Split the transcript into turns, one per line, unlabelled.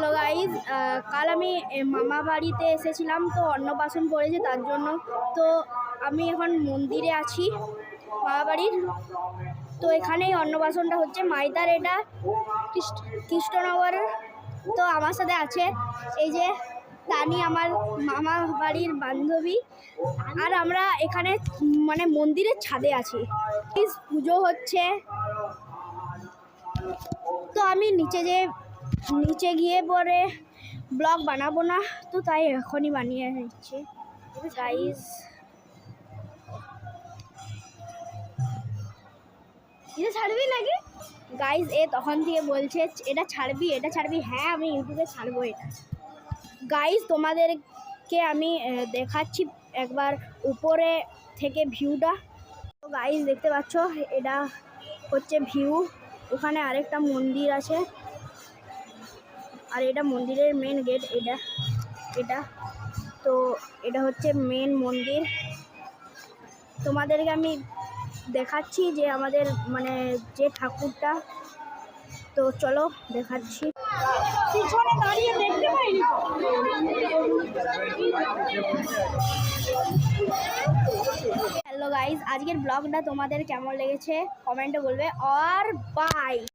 Hello guys, কাল আমি মামা বাড়িতে এসেছিলাম, তো অন্নপ্রাশন পড়েছে তার জন্য। তো আমি এখন মন্দিরে আছি মামা বাড়ির। তো এখানেই অন্নপ্রাশনটা হচ্ছে মাইদার, এটা কৃষ্ণনগরের। তো আমার সাথে আছে এই যে তানি, আমার মামা বাড়ির বান্ধবী। আর আমরা এখানে মানে মন্দিরের ছাদে আছি, পুজো হচ্ছে। তো আমি নিচে গিয়ে পরে ব্লগ বানাবো না, তো তাই এখনই বানিয়ে নিচ্ছি গাইজ। এটা ছাড়বি নাকি গাইজ? এ তখন থেকে বলছে এটা ছাড়বি, এটা ছাড়বি। হ্যাঁ, আমি ইউটিউবে ছাড়বো এটা গাইজ। তোমাদেরকে আমি দেখাচ্ছি একবার উপরে থেকে ভিউটা। তো গাইজ দেখতে পাচ্ছ, এটা হচ্ছে ভিউ। ওখানে আরেকটা মন্দির আছে, আর এটা মন্দিরের মেন গেট। এটা তো এটা হচ্ছে মেন মন্দির। তোমাদেরকে আমি দেখাচ্ছি যে আমাদের মানে যে ঠাকুরটা। তো চলো দেখাচ্ছি। পিছনে দাঁড়িয়ে দেখতে পাইনি। হ্যালো গাইজ, আজকের ব্লগটা তোমাদের কেমন লেগেছে কমেন্টে বলবে। আর বাই।